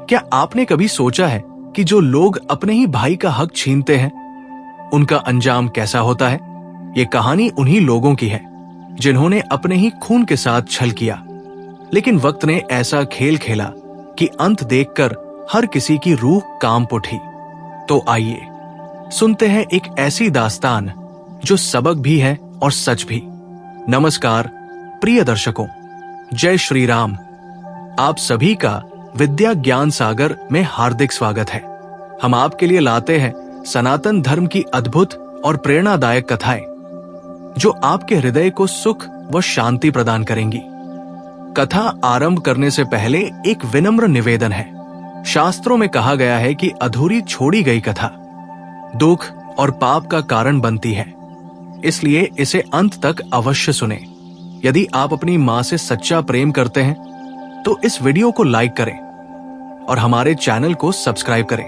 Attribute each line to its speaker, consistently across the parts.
Speaker 1: क्या आपने कभी सोचा है कि जो लोग अपने ही भाई का हक छीनते हैं, उनका अंजाम कैसा होता है? ये कहानी उन्हीं लोगों की है जिन्होंने अपने ही खून के साथ छल किया, लेकिन वक्त ने ऐसा खेल खेला कि अंत देखकर हर किसी की रूह कांप उठी। तो आइए सुनते हैं एक ऐसी दास्तान जो सबक भी है और सच भी। नमस्कार प्रिय दर्शकों, जय श्री राम। आप सभी का विद्या ज्ञान सागर में हार्दिक स्वागत है। हम आपके लिए लाते हैं सनातन धर्म की अद्भुत और प्रेरणादायक कथाएं जो आपके हृदय को सुख व शांति प्रदान करेंगी। कथा आरंभ करने से पहले एक विनम्र निवेदन है। शास्त्रों में कहा गया है कि अधूरी छोड़ी गई कथा दुख और पाप का कारण बनती है, इसलिए इसे अंत तक अवश्य सुने। यदि आप अपनी मां से सच्चा प्रेम करते हैं तो इस वीडियो को लाइक करें और हमारे चैनल को सब्सक्राइब करें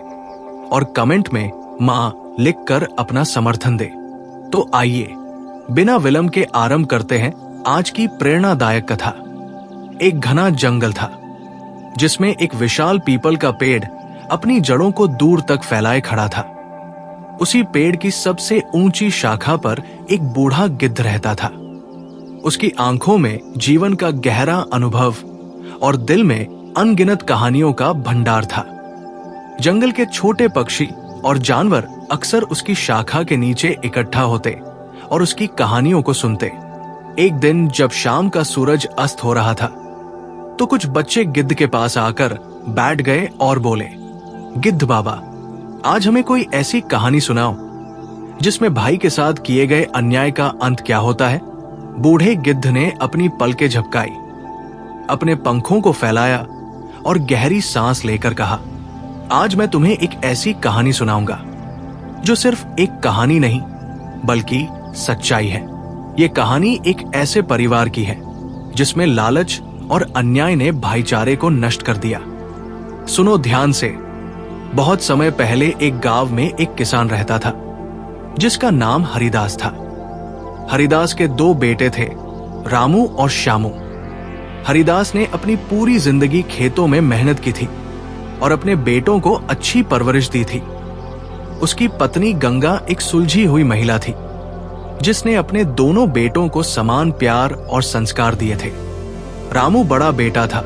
Speaker 1: और कमेंट में मां लिखकर अपना समर्थन दें। तो आइए बिना विलंब के आरंभ करते हैं आज की प्रेरणादायक कथा। एक घना जंगल था जिसमें एक विशाल पीपल का पेड़ अपनी जड़ों को दूर तक फैलाए खड़ा था। उसी पेड़ की सबसे ऊंची शाखा पर एक बूढ़ा गिद्ध रहता था। उसकी आंखों में जीवन का गहरा अनुभव और दिल में अनगिनत कहानियों का भंडार था। जंगल के छोटे पक्षी और जानवर अक्सर उसकी शाखा के नीचे इकट्ठा होते और उसकी कहानियों को सुनते। एक दिन जब शाम का सूरज अस्त हो रहा था तो कुछ बच्चे गिद्ध के पास आकर बैठ गए और बोले, गिद्ध बाबा, आज हमें कोई ऐसी कहानी सुनाओ जिसमें भाई के साथ किए गए अन्याय का अंत क्या होता है। बूढ़े गिद्ध ने अपनी पलकें झपकाई, अपने पंखों को फैलाया और गहरी सांस लेकर कहा, आज मैं तुम्हें एक ऐसी कहानी सुनाऊंगा जो सिर्फ एक कहानी नहीं बल्कि सच्चाई है। ये कहानी एक ऐसे परिवार की है जिसमें लालच और अन्याय ने भाईचारे को नष्ट कर दिया। सुनो ध्यान से। बहुत समय पहले एक गांव में एक किसान रहता था जिसका नाम हरिदास था। हरिदास के दो बेटे थे, रामू और श्यामू। हरिदास ने अपनी पूरी जिंदगी खेतों में मेहनत की थी और अपने बेटों को अच्छी परवरिश दी थी। उसकी पत्नी गंगा एक सुलझी हुई महिला थी जिसने अपने दोनों बेटों को समान प्यार और संस्कार दिए थे। रामू बड़ा बेटा था,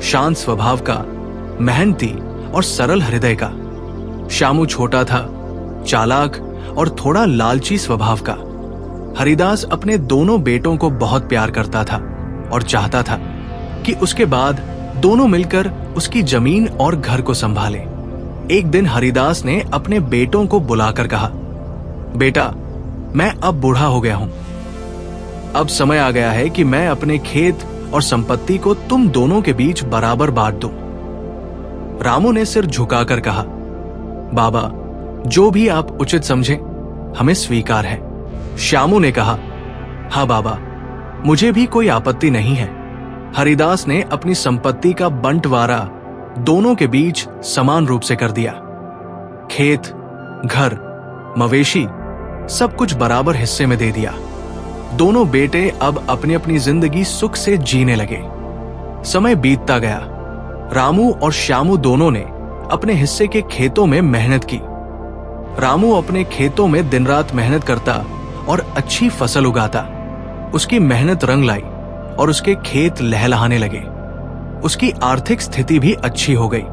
Speaker 1: शांत स्वभाव का, मेहनती और सरल हृदय का। श्यामू छोटा था, चालाक और थोड़ा लालची स्वभाव का। हरिदास अपने दोनों बेटों को बहुत प्यार करता था और चाहता था कि उसके बाद दोनों मिलकर उसकी जमीन और घर को संभाले। एक दिन हरिदास ने अपने बेटों को बुलाकर कहा, बेटा, मैं अब बूढ़ा हो गया हूं। अब समय आ गया है कि मैं अपने खेत और संपत्ति को तुम दोनों के बीच बराबर बांट दूं। रामू ने सिर झुकाकर कहा, बाबा, जो भी आप उचित समझें, हमें स्वीकार है। श्यामू ने कहा, हाँ बाबा, मुझे भी कोई आपत्ति नहीं है। हरिदास ने अपनी संपत्ति का बंटवारा दोनों के बीच समान रूप से कर दिया। खेत, घर, मवेशी सब कुछ बराबर हिस्से में दे दिया। दोनों बेटे अब अपनी अपनी जिंदगी सुख से जीने लगे। समय बीतता गया। रामू और श्यामू दोनों ने अपने हिस्से के खेतों में मेहनत की। रामू अपने खेतों में दिन रात मेहनत करता और अच्छी फसल उगाता। उसकी मेहनत रंग लाई और उसके खेत लहलहाने लगे। उसकी आर्थिक स्थिति भी अच्छी हो गई।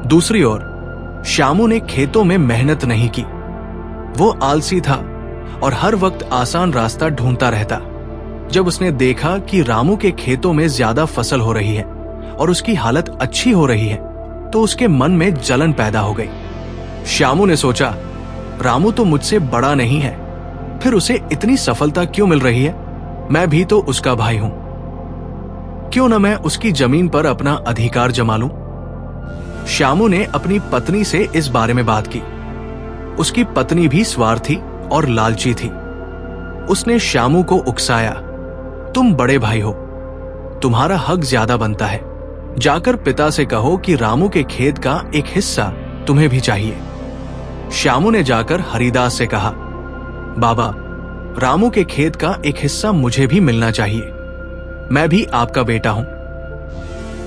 Speaker 1: दूसरी ओर श्यामू ने खेतों में मेहनत नहीं की। वो आलसी था और हर वक्त आसान रास्ता ढूंढता रहता। जब उसने देखा कि रामू के खेतों में ज्यादा फसल हो रही है और उसकी हालत अच्छी हो रही है तो उसके मन में जलन पैदा हो गई। श्यामू ने सोचा, रामू तो मुझसे बड़ा नहीं है, फिर उसे इतनी सफलता क्यों मिल रही है? मैं भी तो उसका भाई हूं। क्यों न मैं उसकी जमीन पर अपना अधिकार जमा लूं? श्यामू ने अपनी पत्नी से इस बारे में बात की। उसकी पत्नी भी स्वार्थी और लालची थी। उसने श्यामू को उकसाया, तुम बड़े भाई हो, तुम्हारा हक ज्यादा बनता है। जाकर पिता से कहो कि रामू के खेत का एक हिस्सा तुम्हें भी चाहिए। श्यामू ने जाकर हरिदास से कहा, बाबा, रामू के खेत का एक हिस्सा मुझे भी मिलना चाहिए, मैं भी आपका बेटा हूं।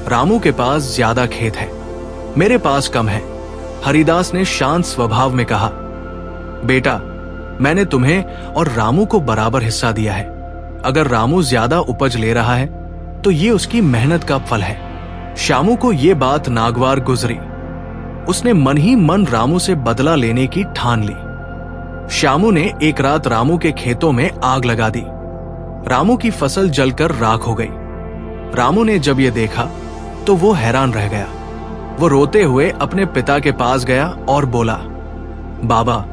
Speaker 1: रामू के पास ज्यादा खेत है, मेरे पास कम है। हरिदास ने शांत स्वभाव में कहा, बेटा, मैंने तुम्हें और रामू को बराबर हिस्सा दिया है। अगर रामू ज्यादा उपज ले रहा है तो ये उसकी मेहनत का फल है। श्यामू को ये बात नागवार गुजरी। उसने मन ही मन रामू से बदला लेने की ठान ली। श्यामू ने एक रात रामू के खेतों में आग लगा दी। रामू की फसल जलकर राख हो गई। रामू ने जब ये देखा तो वो हैरान रह गया। वो रोते हुए अपने पिता के पास गया और बोला, बाबा,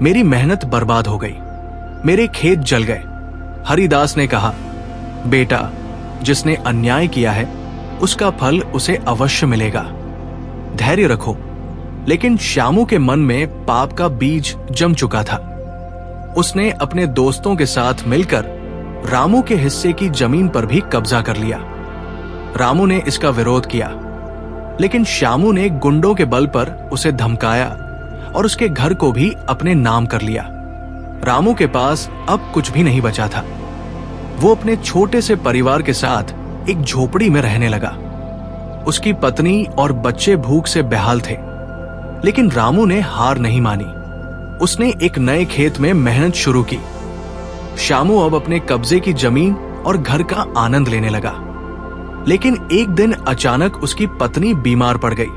Speaker 1: मेरी मेहनत बर्बाद हो गई, मेरे खेत जल गए। हरिदास ने कहा, बेटा, जिसने अन्याय किया है उसका फल उसे अवश्य मिलेगा। धैर्य रखो। लेकिन श्यामू के मन में पाप का बीज जम चुका था। उसने अपने दोस्तों के साथ मिलकर रामू के हिस्से की जमीन पर भी कब्जा कर लिया। रामू ने इसका विरोध किया, लेकिन श्यामू ने गुंडों के बल पर उसे धमकाया और उसके घर को भी अपने नाम कर लिया। रामू के पास अब कुछ भी नहीं बचा था। वो अपने छोटे से परिवार के साथ एक झोपड़ी में रहने लगा। उसकी पत्नी और बच्चे भूख से बेहाल थे, लेकिन रामू ने हार नहीं मानी। उसने एक नए खेत में मेहनत शुरू की। श्यामू अब अपने कब्जे की जमीन और घर का आनंद लेने लगा। लेकिन एक दिन अचानक उसकी पत्नी बीमार पड़ गई।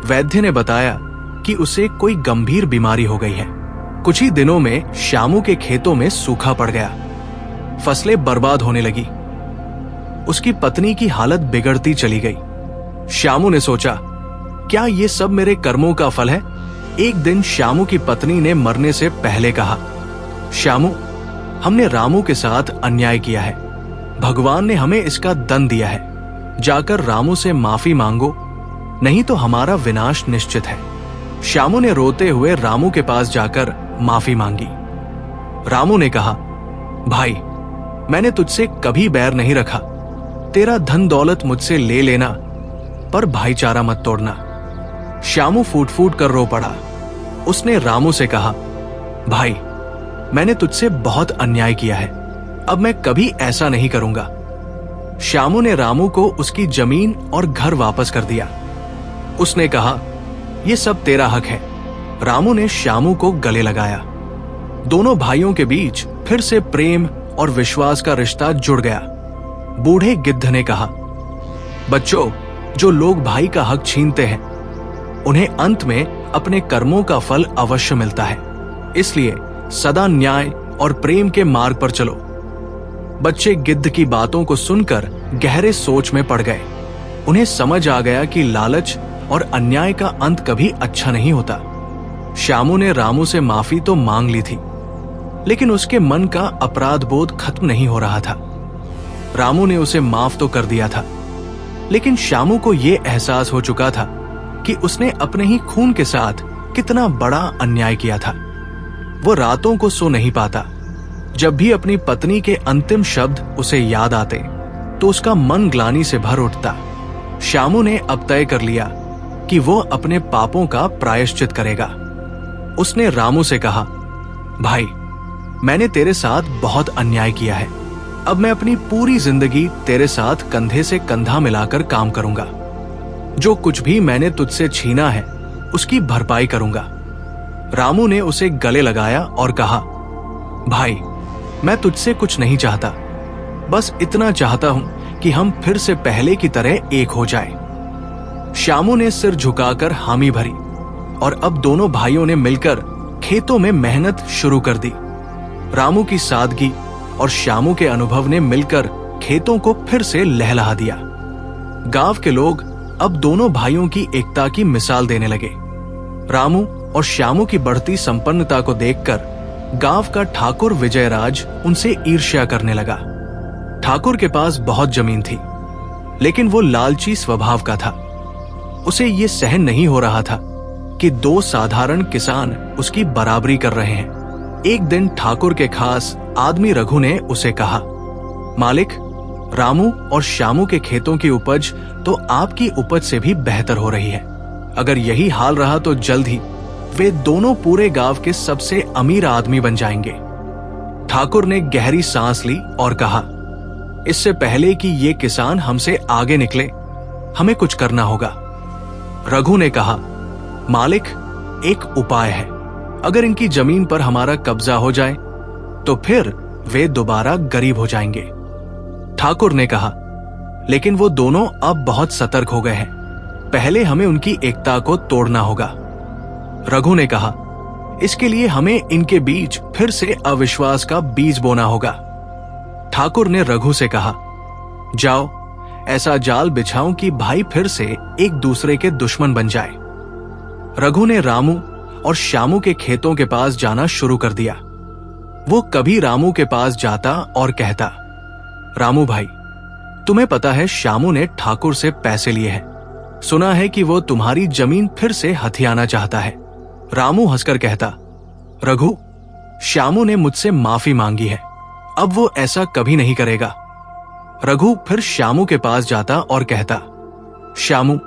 Speaker 1: वैद्य ने बताया कि उसे कोई गंभीर बीमारी हो गई है। कुछ ही दिनों में श्यामू के खेतों में सूखा पड़ गया। फसलें बर्बाद होने लगी। उसकी पत्नी की हालत बिगड़ती चली गई। श्यामू ने सोचा, क्या ये सब मेरे कर्मों का फल है? एक दिन श्यामू की पत्नी ने मरने से पहले कहा, श्यामू, हमने रामू के साथ अन्याय किया है। भगवान ने हमें इसका दंड दिया है। जाकर रामू से माफी मांगो, नहीं तो हमारा विनाश निश्चित है। श्यामू ने रोते हुए रामू के पास जाकर माफी मांगी। रामू ने कहा, भाई, मैंने तुझसे कभी बैर नहीं रखा। तेरा धन दौलत मुझसे ले लेना, पर भाईचारा मत तोड़ना। श्यामू फूट फूट कर रो पड़ा। उसने रामू से कहा, भाई, मैंने तुझसे बहुत अन्याय किया है। अब मैं कभी ऐसा नहीं करूंगा। श्यामू ने रामू को उसकी जमीन और घर वापस कर दिया। उसने कहा, यह सब तेरा हक है। रामू ने श्यामू को गले लगाया। दोनों भाइयों के बीच फिर से प्रेम और विश्वास का रिश्ता जुड़ गया। बूढ़े गिद्ध ने कहा, बच्चों, जो लोग भाई का हक छीनते हैं उन्हें अंत में अपने कर्मों का फल अवश्य मिलता है। इसलिए सदा न्याय और प्रेम के मार्ग पर चलो। बच्चे गिद्ध की बातों को सुनकर गहरे सोच में पड़ गए। उन्हें समझ आ गया कि लालच और अन्याय का अंत कभी अच्छा नहीं होता। श्यामू ने रामू से माफी तो मांग ली थी, लेकिन उसके मन का अपराध बोध खत्म नहीं हो रहा था। रामू ने उसे माफ तो कर दिया था, लेकिन श्यामू को यह एहसास हो चुका था कि उसने अपने ही खून के साथ कितना बड़ा अन्याय किया था। वो रातों को सो नहीं पाता। जब भी अपनी पत्नी के अंतिम शब्द उसे याद आते तो उसका मन ग्लानि से भर उठता। श्यामू ने अब तय कर लिया कि वो अपने पापों का प्रायश्चित करेगा। उसने रामू से कहा, भाई, मैंने तेरे साथ बहुत अन्याय किया है। अब मैं अपनी पूरी जिंदगी तेरे साथ कंधे से कंधा मिलाकर काम करूंगा। जो कुछ भी मैंने तुझसे छीना है उसकी भरपाई करूंगा। रामू ने उसे गले लगाया और कहा, भाई, मैं तुझसे कुछ नहीं चाहता। बस इतना चाहता हूं कि हम फिर से पहले की तरह एक हो जाएं। श्यामू ने सिर झुकाकर हामी भरी और अब दोनों भाइयों ने मिलकर खेतों में मेहनत शुरू कर दी। रामू की सादगी और श्यामू के अनुभव ने मिलकर खेतों को फिर से लहलहा दिया। गांव के लोग अब दोनों भाइयों की एकता की मिसाल देने लगे। रामू और श्यामू की बढ़ती संपन्नता को देखकर गांव का ठाकुर विजयराज उनसे ईर्ष्या करने लगा। ठाकुर के पास बहुत जमीन थी, लेकिन वो लालची स्वभाव का था। उसे ये सहन नहीं हो रहा था कि दो साधारण किसान उसकी बराबरी कर रहे हैं। एक दिन ठाकुर के खास आदमी रघु ने उसे कहा, मालिक, रामू और श्यामू के खेतों की उपज तो आपकी उपज से भी बेहतर हो रही है। अगर यही हाल रहा तो जल्द ही वे दोनों पूरे गांव के सबसे अमीर आदमी बन जाएंगे। ठाकुर ने गहरी सांस ली और कहा, इससे पहले कि ये किसान हमसे आगे निकले, हमें कुछ करना होगा। रघु ने कहा, मालिक, एक उपाय है। अगर इनकी जमीन पर हमारा कब्जा हो जाए तो फिर वे दोबारा गरीब हो जाएंगे। ठाकुर ने कहा, लेकिन वो दोनों अब बहुत सतर्क हो गए हैं, पहले हमें उनकी एकता को तोड़ना होगा। रघु ने कहा, इसके लिए हमें इनके बीच फिर से अविश्वास का बीज बोना होगा। ठाकुर ने रघु से कहा, जाओ, ऐसा जाल बिछाओ कि भाई फिर से एक दूसरे के दुश्मन बन जाए। रघु ने रामू और श्यामू के खेतों के पास जाना शुरू कर दिया। वो कभी रामू के पास जाता और कहता, रामू भाई, तुम्हें पता है श्यामू ने ठाकुर से पैसे लिए हैं। सुना है कि वो तुम्हारी जमीन फिर से हथियाना चाहता है। रामू हंसकर कहता, रघु, श्यामू ने मुझसे माफी मांगी है, अब वो ऐसा कभी नहीं करेगा। रघु फिर श्यामू के पास जाता और कहता, श्यामू,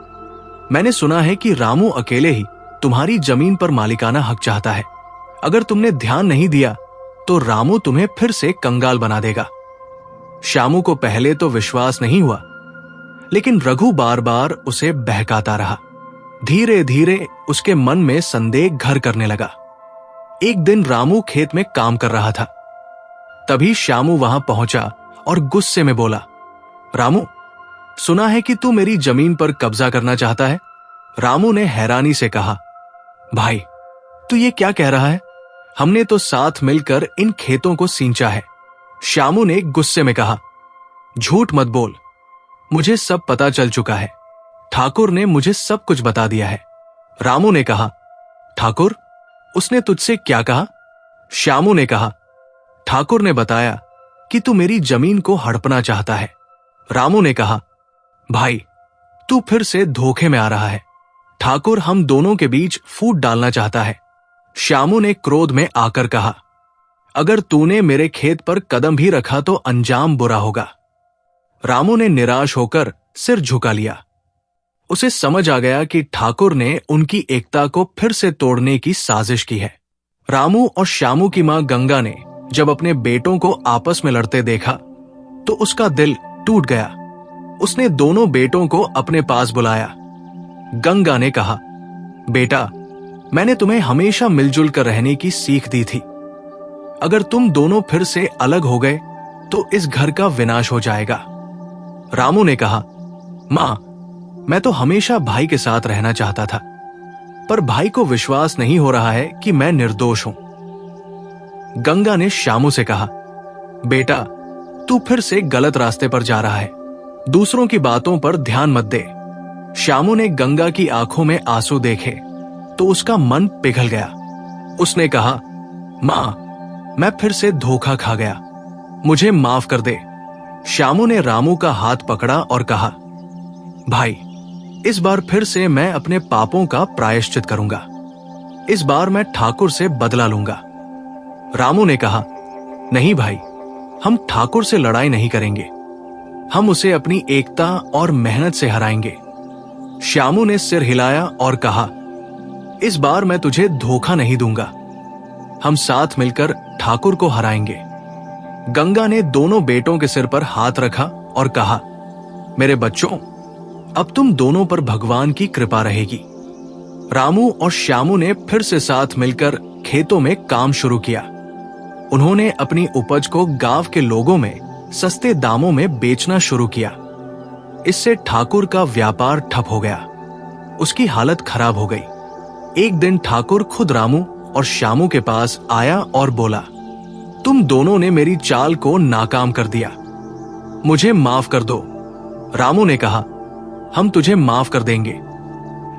Speaker 1: मैंने सुना है कि रामू अकेले ही तुम्हारी जमीन पर मालिकाना हक चाहता है। अगर तुमने ध्यान नहीं दिया तो रामू तुम्हें फिर से कंगाल बना देगा। श्यामू को पहले तो विश्वास नहीं हुआ, लेकिन रघु बार बार उसे बहकाता रहा। धीरे धीरे उसके मन में संदेह घर करने लगा। एक दिन रामू खेत में काम कर रहा था। तभी श्यामू वहां पहुंचा और गुस्से में बोला, रामू, सुना है कि तू मेरी जमीन पर कब्जा करना चाहता है। रामू ने हैरानी से कहा, भाई, तू ये क्या कह रहा है? हमने तो साथ मिलकर इन खेतों को सींचा है। श्यामू ने गुस्से में कहा, झूठ मत बोल, मुझे सब पता चल चुका है। ठाकुर ने मुझे सब कुछ बता दिया है। रामू ने कहा, ठाकुर, उसने तुझसे क्या कहा? श्यामू ने कहा, ठाकुर ने बताया कि तू मेरी जमीन को हड़पना चाहता है। रामू ने कहा, भाई, तू फिर से धोखे में आ रहा है। ठाकुर हम दोनों के बीच फूट डालना चाहता है। श्यामू ने क्रोध में आकर कहा, अगर तूने मेरे खेत पर कदम भी रखा तो अंजाम बुरा होगा। रामू ने निराश होकर सिर झुका लिया। उसे समझ आ गया कि ठाकुर ने उनकी एकता को फिर से तोड़ने की साजिश की है। रामू और श्यामू की मां गंगा ने जब अपने बेटों को आपस में लड़ते देखा तो उसका दिल टूट गया। उसने दोनों बेटों को अपने पास बुलाया। गंगा ने कहा, बेटा, मैंने तुम्हें हमेशा मिलजुल कर रहने की सीख दी थी। अगर तुम दोनों फिर से अलग हो गए तो इस घर का विनाश हो जाएगा। रामू ने कहा, मां, मैं तो हमेशा भाई के साथ रहना चाहता था, पर भाई को विश्वास नहीं हो रहा है कि मैं निर्दोष हूं। गंगा ने श्यामू से कहा, बेटा, तू फिर से गलत रास्ते पर जा रहा है, दूसरों की बातों पर ध्यान मत दे। श्यामू ने गंगा की आंखों में आंसू देखे तो उसका मन पिघल गया। उसने कहा, मां, मैं फिर से धोखा खा गया, मुझे माफ कर दे। श्यामू ने रामू का हाथ पकड़ा और कहा, भाई, इस बार फिर से मैं अपने पापों का प्रायश्चित करूंगा। इस बार मैं ठाकुर से बदला लूंगा। रामू ने कहा, नहीं भाई, हम ठाकुर से लड़ाई नहीं करेंगे, हम उसे अपनी एकता और मेहनत से हराएंगे। श्यामू ने सिर हिलाया और कहा, इस बार मैं तुझे धोखा नहीं दूंगा, हम साथ मिलकर ठाकुर को हराएंगे। गंगा ने दोनों बेटों के सिर पर हाथ रखा और कहा, मेरे बच्चों, अब तुम दोनों पर भगवान की कृपा रहेगी। रामू और श्यामू ने फिर से साथ मिलकर खेतों में काम शुरू किया। उन्होंने अपनी उपज को गांव के लोगों में सस्ते दामों में बेचना शुरू किया। इससे ठाकुर का व्यापार ठप हो गया, उसकी हालत खराब हो गई। एक दिन ठाकुर खुद रामू और श्यामू के पास आया और बोला, तुम दोनों ने मेरी चाल को नाकाम कर दिया, मुझे माफ कर दो। रामू ने कहा, हम तुझे माफ कर देंगे,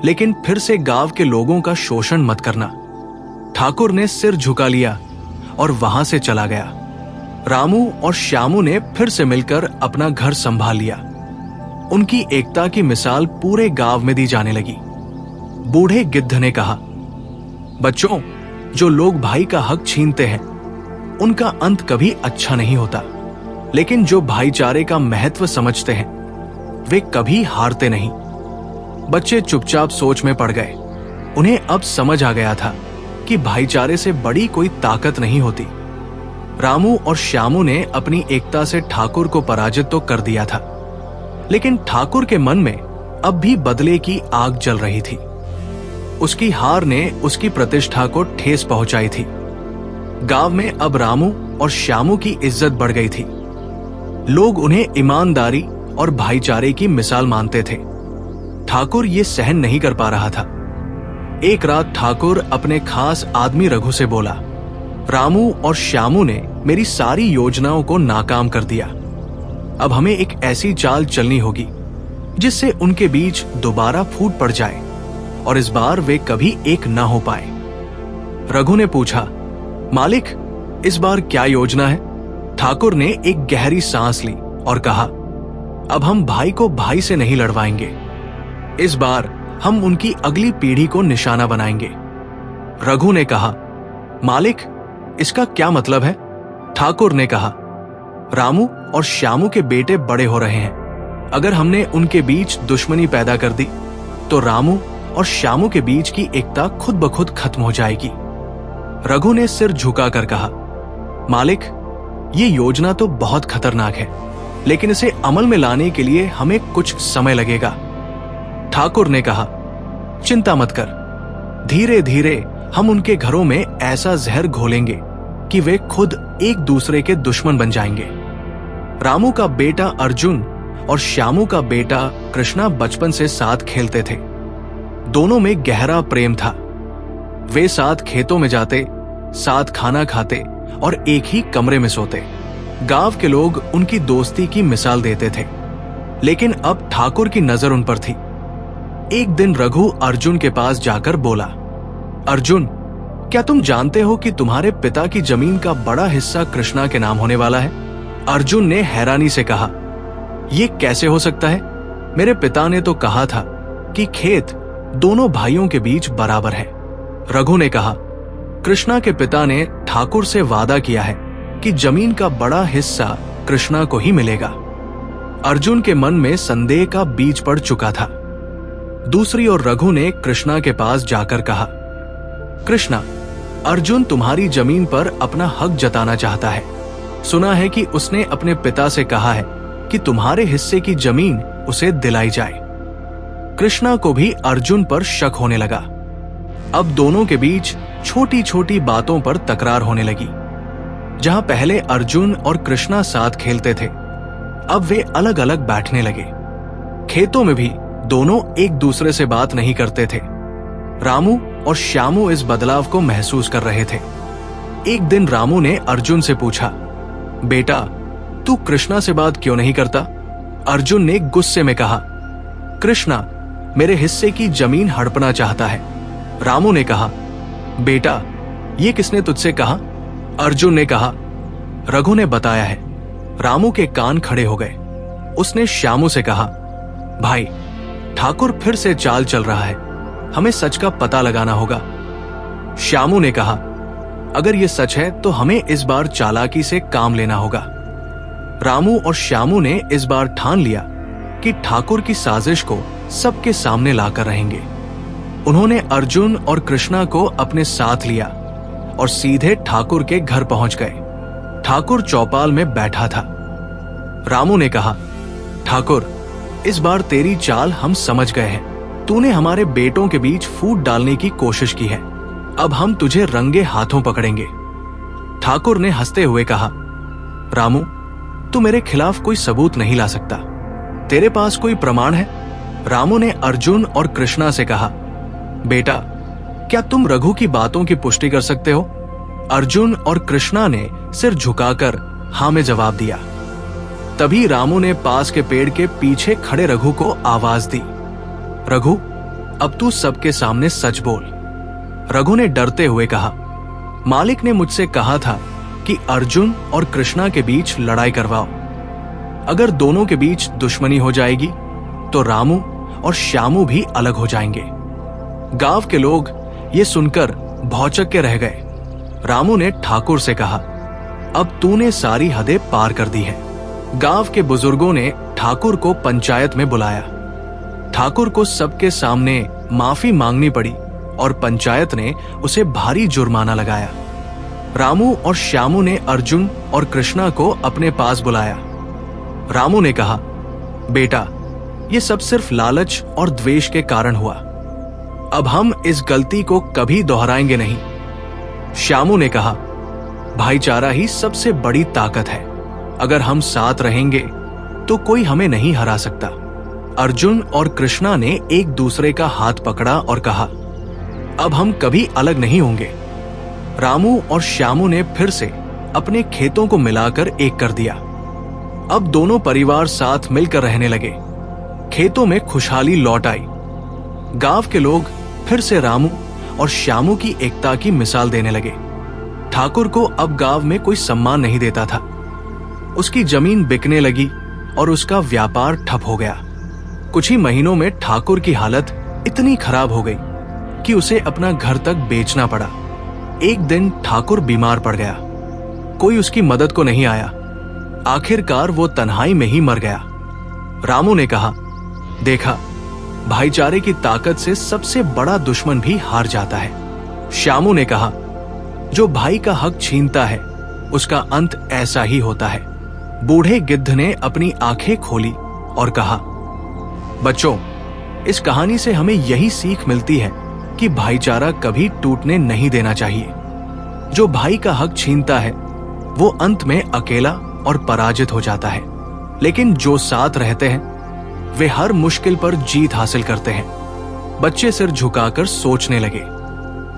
Speaker 1: लेकिन फिर से गांव के लोगों का शोषण मत करना। ठाकुर ने सिर झुका लिया और वहां से चला गया। रामू और श्यामू ने फिर से मिलकर अपना घर संभाल लिया। उनकी एकता की मिसाल पूरे गांव में दी जाने लगी। बूढ़े गिद्ध ने कहा, बच्चों, जो लोग भाई का हक छीनते हैं उनका अंत कभी अच्छा नहीं होता, लेकिन जो भाईचारे का महत्व समझते हैं वे कभी हारते नहीं। बच्चे चुपचाप सोच में पड़ गए। उन्हें अब समझ आ गया था कि भाईचारे से बड़ी कोई ताकत नहीं होती। रामू और श्यामू ने अपनी एकता से ठाकुर को पराजित तो कर दिया था, लेकिन ठाकुर के मन में अब भी बदले की आग जल रही थी। उसकी हार ने उसकी प्रतिष्ठा को ठेस पहुंचाई थी। गांव में अब रामू और श्यामू की इज्जत बढ़ गई थी। लोग उन्हें ईमानदारी और भाईचारे की मिसाल मानते थे। ठाकुर ये सहन नहीं कर पा रहा था। एक रात ठाकुर अपने खास आदमी रघु से बोला, रामू और श्यामू ने मेरी सारी योजनाओं को नाकाम कर दिया। अब हमें एक ऐसी चाल चलनी होगी जिससे उनके बीच दोबारा फूट पड़ जाए और इस बार वे कभी एक न हो पाए। रघु ने पूछा, मालिक, इस बार क्या योजना है? ठाकुर ने एक गहरी सांस ली और कहा, अब हम भाई को भाई से नहीं लड़वाएंगे। इस बार हम उनकी अगली पीढ़ी को निशाना बनाएंगे। रघु ने कहा, मालिक, इसका क्या मतलब है? ठाकुर ने कहा, रामू और श्यामू के बेटे बड़े हो रहे हैं। अगर हमने उनके बीच दुश्मनी पैदा कर दी तो रामू और श्यामू के बीच की एकता खुद ब खुद खत्म हो जाएगी। रघु ने सिर झुकाकर कहा, मालिक, ये योजना तो बहुत खतरनाक है, लेकिन इसे अमल में लाने के लिए हमें कुछ समय लगेगा। ठाकुर ने कहा, चिंता मत कर, धीरे धीरे हम उनके घरों में ऐसा जहर घोलेंगे कि वे खुद एक दूसरे के दुश्मन बन जाएंगे। रामू का बेटा अर्जुन और श्यामू का बेटा कृष्णा बचपन से साथ खेलते थे। दोनों में गहरा प्रेम था। वे साथ खेतों में जाते, साथ खाना खाते और एक ही कमरे में सोते। गांव के लोग उनकी दोस्ती की मिसाल देते थे, लेकिन अब ठाकुर की नजर उन पर थी। एक दिन रघु अर्जुन के पास जाकर बोला, अर्जुन, क्या तुम जानते हो कि तुम्हारे पिता की जमीन का बड़ा हिस्सा कृष्णा के नाम होने वाला है? अर्जुन ने हैरानी से कहा, यह कैसे हो सकता है? मेरे पिता ने तो कहा था कि खेत दोनों भाइयों के बीच बराबर है। रघु ने कहा, कृष्णा के पिता ने ठाकुर से वादा किया है कि जमीन का बड़ा हिस्सा कृष्णा को ही मिलेगा। अर्जुन के मन में संदेह का बीज पड़ चुका था। दूसरी ओर रघु ने कृष्णा के पास जाकर कहा, कृष्णा, अर्जुन तुम्हारी जमीन पर अपना हक जताना चाहता है। सुना है कि उसने अपने पिता से कहा है कि तुम्हारे हिस्से की जमीन उसे दिलाई जाए। कृष्णा को भी अर्जुन पर शक होने लगा। अब दोनों के बीच छोटी छोटी बातों पर तकरार होने लगी। जहां पहले अर्जुन और कृष्णा साथ खेलते थे, अब वे अलग अलग बैठने लगे। खेतों में भी दोनों एक दूसरे से बात नहीं करते थे। रामू और श्यामू इस बदलाव को महसूस कर रहे थे। एक दिन रामू ने अर्जुन से पूछा, बेटा, तू कृष्णा से बात क्यों नहीं करता? अर्जुन ने गुस्से में कहा, कृष्णा मेरे हिस्से की जमीन हड़पना चाहता है। रामू ने कहा, बेटा, ये किसने तुझसे कहा? अर्जुन ने कहा, रघु ने बताया है। रामू के कान खड़े हो गए। उसने श्यामू से कहा, भाई, ठाकुर फिर से चाल चल रहा है, हमें सच का पता लगाना होगा। श्यामू ने कहा, अगर ये सच है तो हमें इस बार चालाकी से काम लेना होगा। रामू और श्यामू ने इस बार ठान लिया कि ठाकुर की साजिश को सबके सामने लाकर रहेंगे। उन्होंने अर्जुन और कृष्णा को अपने साथ लिया और सीधे ठाकुर के घर पहुंच गए। ठाकुर चौपाल में बैठा था। रामू ने कहा, ठाकुर, इस बार तेरी चाल हम समझ गए हैं। तूने हमारे बेटों के बीच फूट डालने की कोशिश की है। अब हम तुझे रंगे हाथों पकड़ेंगे। ठाकुर ने हंसते हुए कहा, रामू, तू मेरे खिलाफ कोई सबूत नहीं ला सकता। तेरे पास कोई प्रमाण है? रामू ने अर्जुन और कृष्णा से कहा, बेटा, क्या तुम रघु की बातों की पुष्टि कर सकते हो? अर्जुन और कृष्णा ने सिर झुकाकर हां में जवाब दिया। तभी रामू ने पास के पेड़ के पीछे खड़े रघु को आवाज दी, रघु, अब तू सबके सामने सच बोल। रघु ने डरते हुए कहा, मालिक ने मुझसे कहा था कि अर्जुन और कृष्णा के बीच लड़ाई करवाओ। अगर दोनों के बीच दुश्मनी हो जाएगी तो रामू और श्यामू भी अलग हो जाएंगे। गांव के लोग ये सुनकर भौचक के रह गए। रामू ने ठाकुर से कहा, अब तूने सारी हदें पार कर दी है। गांव के बुजुर्गों ने ठाकुर को पंचायत में बुलाया। ठाकुर को सबके सामने माफी मांगनी पड़ी और पंचायत ने उसे भारी जुर्माना लगाया। रामू और श्यामू ने अर्जुन और कृष्णा को अपने पास बुलाया। रामू ने कहा, बेटा, ये सब सिर्फ लालच और द्वेष के कारण हुआ। अब हम इस गलती को कभी दोहराएंगे नहीं। श्यामू ने कहा, भाईचारा ही सबसे बड़ी ताकत है। अगर हम साथ रहेंगे तो कोई हमें नहीं हरा सकता। अर्जुन और कृष्णा ने एक दूसरे का हाथ पकड़ा और कहा, अब हम कभी अलग नहीं होंगे। रामू और श्यामू ने फिर से अपने खेतों को मिलाकर एक कर दिया। अब दोनों परिवार साथ मिलकर रहने लगे। खेतों में खुशहाली लौट आई। गांव के लोग फिर से रामू और श्यामू की एकता की मिसाल देने लगे। ठाकुर को अब गांव में कोई सम्मान नहीं देता था। उसकी जमीन बिकने लगी और उसका व्यापार ठप हो गया। कुछ ही महीनों में ठाकुर की हालत इतनी खराब हो गई कि उसे अपना घर तक बेचना पड़ा। एक दिन ठाकुर बीमार पड़ गया। कोई उसकी मदद को नहीं आया। आखिरकार वो तन्हाई में ही मर गया। रामू ने कहा, देखा, भाईचारे की ताकत से सबसे बड़ा दुश्मन भी हार जाता है। श्यामू ने कहा, जो भाई का हक छीनता है उसका अंत ऐसा ही होता है। बूढ़े गिद्ध ने अपनी आंखें खोली और कहा, बच्चों, इस कहानी से हमें यही सीख मिलती है कि भाईचारा कभी टूटने नहीं देना चाहिए। जो भाई का हक छीनता है वो अंत में अकेला और पराजित हो जाता है, लेकिन जो साथ रहते हैं वे हर मुश्किल पर जीत हासिल करते हैं। बच्चे सिर झुकाकर सोचने लगे।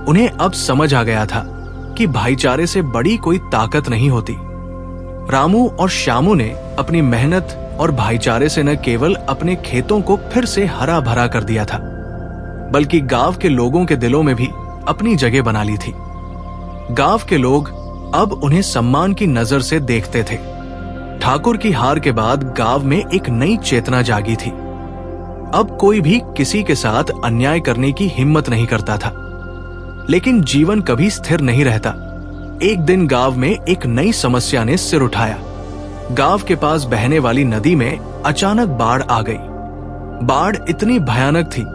Speaker 1: उन्हें अब समझ आ गया था कि भाईचारे से बड़ी कोई ताकत नहीं होती। रामू और श्यामू ने अपनी मेहनत और भाईचारे से न केवल अपने खेतों को फिर से हरा भरा कर दिया था, बल्कि गांव के लोगों के दिलों में भी अपनी जगह बना ली थी। गांव के लोग अब उन्हें सम्मान की नजर से देखते थे। ठाकुर की हार के बाद गांव में एक नई चेतना जागी थी। अब कोई भी किसी के साथ अन्याय करने की हिम्मत नहीं करता था। लेकिन जीवन कभी स्थिर नहीं रहता। एक दिन गांव में एक नई समस्या ने सिर उठाया। गांव के पास बहने वाली नदी में अचानक बाढ़ आ गई। बाढ़ इतनी भयानक थी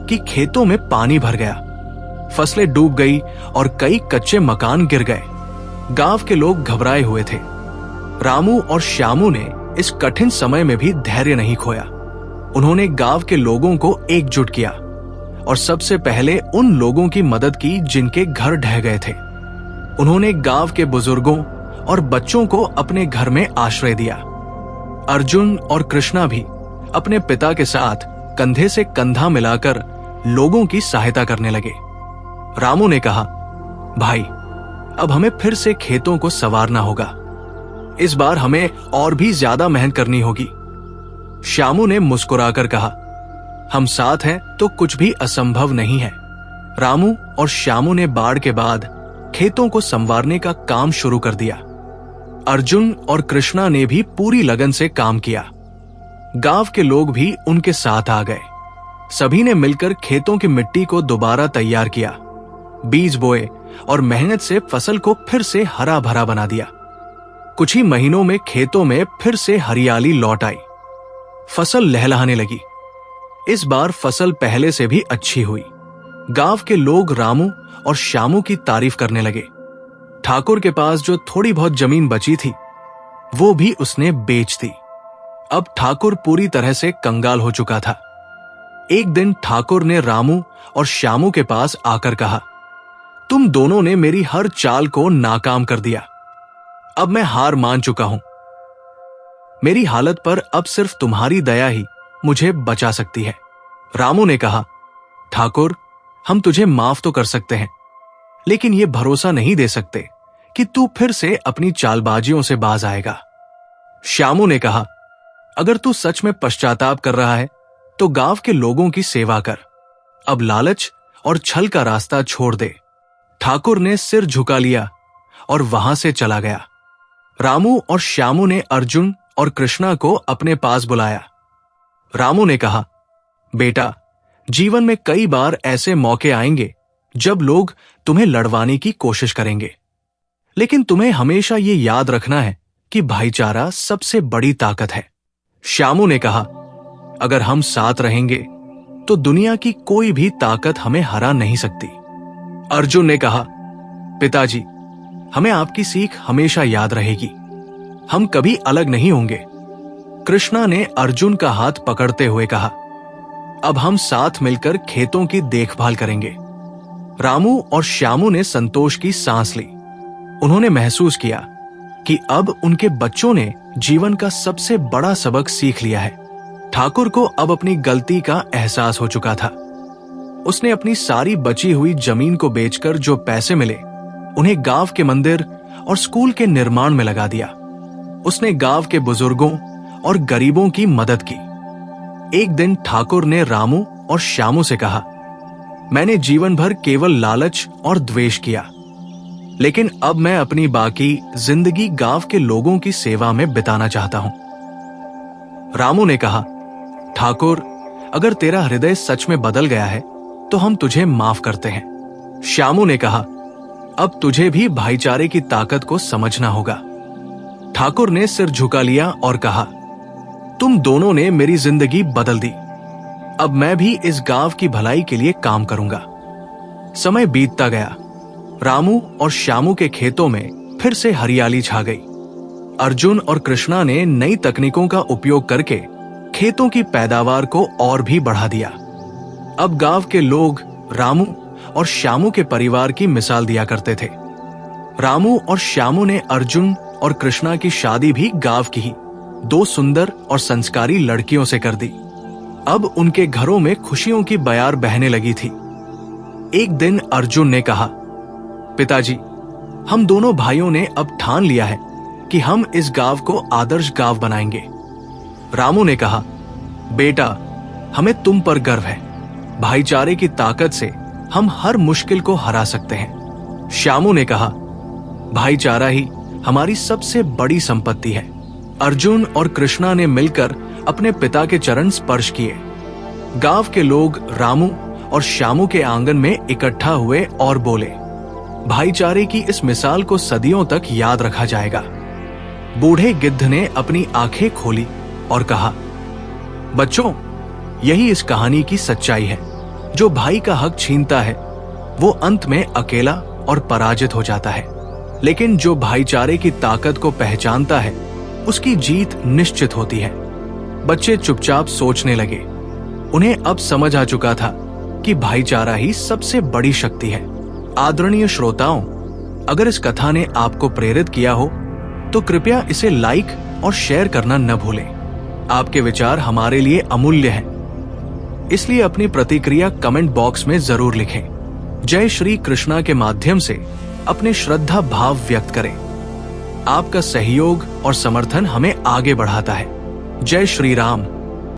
Speaker 1: कि खेतों में पानी भर गया। फसलें डूब गई और कई कच्चे मकान गिर गए। गांव के लोग घबराए हुए थे। रामू और श्यामू ने इस कठिन समय में भी धैर्य नहीं खोया। उन्होंने गांव के लोगों को एकजुट किया और सबसे पहले उन लोगों की मदद की जिनके घर ढह गए थे। उन्होंने गांव के बुजुर्गों और बच्चों को अपने घर में आश्रय दिया। अर्जुन और कृष्णा भी अपने पिता के साथ कंधे से कंधा मिलाकर लोगों की सहायता करने लगे। रामू ने कहा, भाई, अब हमें फिर से खेतों को संवारना होगा। इस बार हमें और भी ज्यादा मेहनत करनी होगी। श्यामू ने मुस्कुराकर कहा, हम साथ हैं तो कुछ भी असंभव नहीं है। रामू और श्यामू ने बाढ़ के बाद खेतों को संवारने का काम शुरू कर दिया। अर्जुन और कृष्णा ने भी पूरी लगन से काम किया। गांव के लोग भी उनके साथ आ गए। सभी ने मिलकर खेतों की मिट्टी को दोबारा तैयार किया, बीज बोए और मेहनत से फसल को फिर से हरा भरा बना दिया। कुछ ही महीनों में खेतों में फिर से हरियाली लौट आई। फसल लहलहाने लगी। इस बार फसल पहले से भी अच्छी हुई। गांव के लोग रामू और श्यामू की तारीफ करने लगे। ठाकुर के पास जो थोड़ी बहुत जमीन बची थी वो भी उसने बेच दी। अब ठाकुर पूरी तरह से कंगाल हो चुका था। एक दिन ठाकुर ने रामू और श्यामू के पास आकर कहा, तुम दोनों ने मेरी हर चाल को नाकाम कर दिया। अब मैं हार मान चुका हूं। मेरी हालत पर अब सिर्फ तुम्हारी दया ही मुझे बचा सकती है। रामू ने कहा, ठाकुर, हम तुझे माफ तो कर सकते हैं, लेकिन ये भरोसा नहीं दे सकते कि तू फिर से अपनी चालबाजियों से बाज आएगा। श्यामू ने कहा, अगर तू सच में पश्चाताप कर रहा है तो गांव के लोगों की सेवा कर। अब लालच और छल का रास्ता छोड़ दे। ठाकुर ने सिर झुका लिया और वहां से चला गया। रामू और श्यामू ने अर्जुन और कृष्णा को अपने पास बुलाया। रामू ने कहा, बेटा, जीवन में कई बार ऐसे मौके आएंगे जब लोग तुम्हें लड़वाने की कोशिश करेंगे, लेकिन तुम्हें हमेशा ये याद रखना है कि भाईचारा सबसे बड़ी ताकत है। श्यामू ने कहा, अगर हम साथ रहेंगे तो दुनिया की कोई भी ताकत हमें हरा नहीं सकती। अर्जुन ने कहा, पिताजी, हमें आपकी सीख हमेशा याद रहेगी। हम कभी अलग नहीं होंगे। कृष्णा ने अर्जुन का हाथ पकड़ते हुए कहा, अब हम साथ मिलकर खेतों की देखभाल करेंगे। रामू और श्यामू ने संतोष की सांस ली। उन्होंने महसूस किया कि अब उनके बच्चों ने जीवन का सबसे बड़ा सबक सीख लिया है। ठाकुर को अब अपनी गलती का एहसास हो चुका था। उसने अपनी सारी बची हुई जमीन को बेचकर जो पैसे मिले उन्हें गांव के मंदिर और स्कूल के निर्माण में लगा दिया। उसने गांव के बुजुर्गों और गरीबों की मदद की। एक दिन ठाकुर ने रामू और श्यामू से कहा, मैंने जीवन भर केवल लालच और द्वेष किया, लेकिन अब मैं अपनी बाकी जिंदगी गांव के लोगों की सेवा में बिताना चाहता हूं। रामू ने कहा, ठाकुर, अगर तेरा हृदय सच में बदल गया है तो हम तुझे माफ करते हैं। श्यामू ने कहा, अब तुझे भी भाईचारे की ताकत को समझना होगा। ठाकुर ने सिर झुका लिया और कहा, तुम दोनों ने मेरी जिंदगी बदल दी। अब मैं भी इस गांव की भलाई के लिए काम करूंगा। समय बीतता गया। रामू और श्यामू के खेतों में फिर से हरियाली छा गई। अर्जुन और कृष्णा ने नई तकनीकों का उपयोग करके खेतों की पैदावार को और भी बढ़ा दिया। अब गांव के लोग रामू और श्यामू के परिवार की मिसाल दिया करते थे। रामू और श्यामू ने अर्जुन और कृष्णा की शादी भी गांव की ही 2 सुंदर और संस्कारी लड़कियों से कर दी। अब उनके घरों में खुशियों की बयार बहने लगी थी। एक दिन अर्जुन ने कहा, पिताजी, हम दोनों भाइयों ने अब ठान लिया है कि हम इस गांव को आदर्श गांव बनाएंगे। रामू ने कहा, बेटा, हमें तुम पर गर्व है। भाईचारे की ताकत से हम हर मुश्किल को हरा सकते हैं। श्यामू ने कहा, भाईचारा ही हमारी सबसे बड़ी संपत्ति है। अर्जुन और कृष्णा ने मिलकर अपने पिता के चरण स्पर्श किए। गांव के लोग रामू और श्यामू के आंगन में इकट्ठा हुए और बोले, भाईचारे की इस मिसाल को सदियों तक याद रखा जाएगा। बूढ़े गिद्ध ने अपनी आंखें खोली और कहा, बच्चों, यही इस कहानी की सच्चाई है। जो भाई का हक छीनता है वो अंत में अकेला और पराजित हो जाता है, लेकिन जो भाईचारे की ताकत को पहचानता है उसकी जीत निश्चित होती है। बच्चे चुपचाप सोचने लगे। उन्हें अब समझ आ चुका था कि भाईचारा ही सबसे बड़ी शक्ति है। आदरणीय श्रोताओं, अगर इस कथा ने आपको प्रेरित किया हो तो कृपया इसे लाइक और शेयर करना न भूलें। आपके विचार हमारे लिए अमूल्य हैं, इसलिए अपनी प्रतिक्रिया कमेंट बॉक्स में जरूर लिखें। जय श्री कृष्णा के माध्यम से अपने श्रद्धा भाव व्यक्त करें। आपका सहयोग और समर्थन हमें आगे बढ़ाता है। जय श्री राम।